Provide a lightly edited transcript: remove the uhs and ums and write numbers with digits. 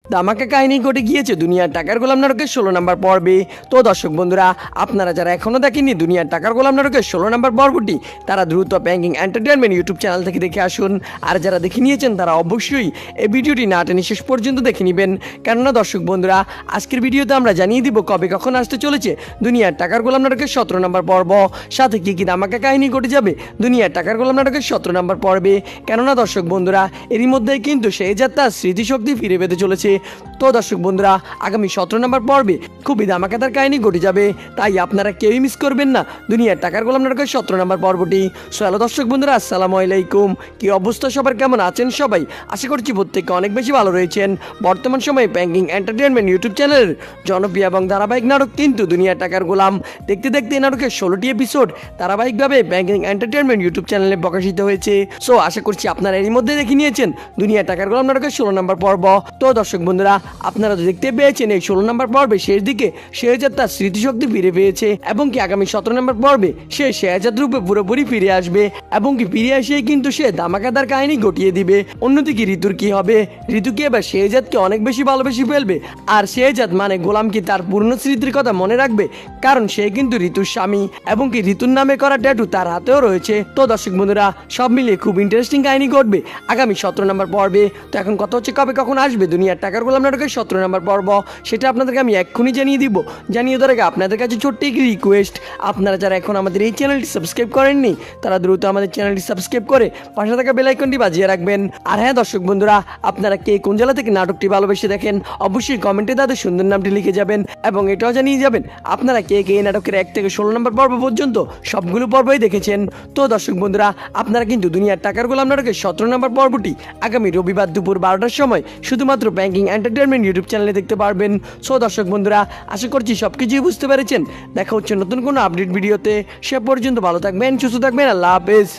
ধামাকা কাহিনী ঘটে গিয়েছে দুনিয়ার টাকার গোলাম নাটকের 16 নম্বর পর্বে। তো দর্শক বন্ধুরা, আপনারা যারা এখনো দেখেননি দুনিয়ার টাকার গোলাম নাটকের 16 নম্বর পর্বটি, তারা দ্রুত ব্যাংকিং এন্টারটেনমেন্ট ইউটিউব চ্যানেল থেকে দেখে আসুন। আর যারা দেখে নিয়েছেন তারা অবশ্যই এই ভিডিওটি না টেনে শেষ পর্যন্ত দেখে নেবেন। কেননা দর্শক বন্ধুরা, আজকের ভিডিওতে আমরা জানিয়ে দিব কবে কখন আসতে চলেছে দুনিয়ার টাকার গোলাম নাটকের 17 নম্বর পর্ব, সাথে কি কি ধামাকা কাহিনী ঘটে যাবে দুনিয়ার টাকার গোলাম নাটকের 17 নম্বর পর্বে। কেননা দর্শক বন্ধুরা, এরই মধ্যেই কিন্তু শেহজাদ তার স্মৃতিশক্তি ফিরে পেতে চলেছে। তো দর্শক বন্ধুরা, আগামী 17 নম্বর পর্বে খুবই ধামাকাদার কাহিনী ঘটে যাবে, তাই আপনারা কেউই মিস করবেন না দুনিয়ার টাকার গোলাম নাটকের 17 নম্বর পর্বটি। সো হ্যালো দর্শক বন্ধুরা, আসসালামু আলাইকুম। কি অবস্থা সবার, কেমন আছেন সবাই? আশা করছি প্রত্যেকে অনেক বেশি ভালো রয়েছেন। বর্তমান সময়ে ব্যাংকিং এন্টারটেনমেন্ট ইউটিউব চ্যানেলের জনপ্রিয় এবং ধারাবাহিক নাটক কিন্তু দুনিয়ার টাকার গোলাম। দেখতে দেখতে এই নাটকের 16টি এপিসোড ধারাবাহিকভাবে ব্যাংকিং এন্টারটেনমেন্ট ইউটিউব চ্যানেলে প্রকাশিত হয়েছে। সো আশা করছি আপনারা এর মধ্যে দেখে নিয়েছেন দুনিয়ার টাকার গোলাম নাটকের 16 নম্বর পর্ব। তো দর্শক বন্ধুরা, আপনারা তো দেখতে পেয়েছেন এই 16 নম্বর পর্বে শেষ দিকে শেহজাদ তার স্মৃতিশক্তি ফিরে পেয়েছে এবং কি আগামী 17 নম্বর পর্বে সে শেহজাদ রূপে পুরোপুরি ফিরে আসবে এবং কি ফিরে এসে কিন্তু সে ধামাকাদার কাহিনী ঘটিয়ে দিবে। অন্যদিকে ঋতুর কি হবে? ঋতু কি এবার শেহজাদকে অনেক বেশি ভালোবেসে ফেলবে? আর শেহজাদ মানে গোলাম কি তার পূর্ণ স্মৃতির কথা মনে রাখবে? কারণ সে কিন্তু ঋতুর স্বামী এবং কি ঋতুর নামে করা ট্যাটু তার হাতেও রয়েছে। তো দর্শক বন্ধুরা, সব মিলিয়ে খুব ইন্টারেস্টিং কাহিনী ঘটবে আগামী 17 নম্বর পর্বে। তো এখন কথা হচ্ছে কবে কখন আসবে দুনিয়ার টাকার গোলাম নাটকের 17 নম্বর পর্ব, সেটা আপনাদেরকে আমি এক্ষুনি জানিয়ে দিব। জানিয়ে দেওয়ার আগে আপনাদের কাছে ছোট্ট একটি রিকোয়েস্ট, আপনারা যারা এখন আমাদের এই চ্যানেলটি সাবস্ক্রাইব করেননি তারা দ্রুত আমাদের চ্যানেলটি সাবস্ক্রাইব করে পাশে থাকা বেল আইকনটি বাজিয়ে রাখবেন। আর হ্যাঁ দর্শক বন্ধুরা, আপনারা কে কোন জেলা থেকে নাটকটি ভালোবেসে দেখেন অবশ্যই কমেন্টে তাদের সুন্দর নামটি লিখে যাবেন এবং এটাও জানিয়ে যাবেন আপনারা কে কে এই নাটকের 1 থেকে 16 নম্বর পর্ব পর্যন্ত সবগুলো পর্বই দেখেছেন। তো দর্শক বন্ধুরা, আপনারা কিন্তু দুনিয়ার টাকার গোলাম নাটকের 17 নম্বর পর্বটি আগামী রবিবার দুপুর 12টার সময় শুধুমাত্র ব্যাংকিং এন্টারটেনমেন্ট ইউটিউব চ্যানেলে দেখতে পারবেন। সো দর্শক বন্ধুরা, আশা করছি সবকিছুই বুঝতে পেরেছেন। দেখা হচ্ছে নতুন কোনো আপডেট ভিডিওতে। সে পর্যন্ত ভালো থাকবেন, সুস্থ থাকবেন। আল্লাহ হাফেজ।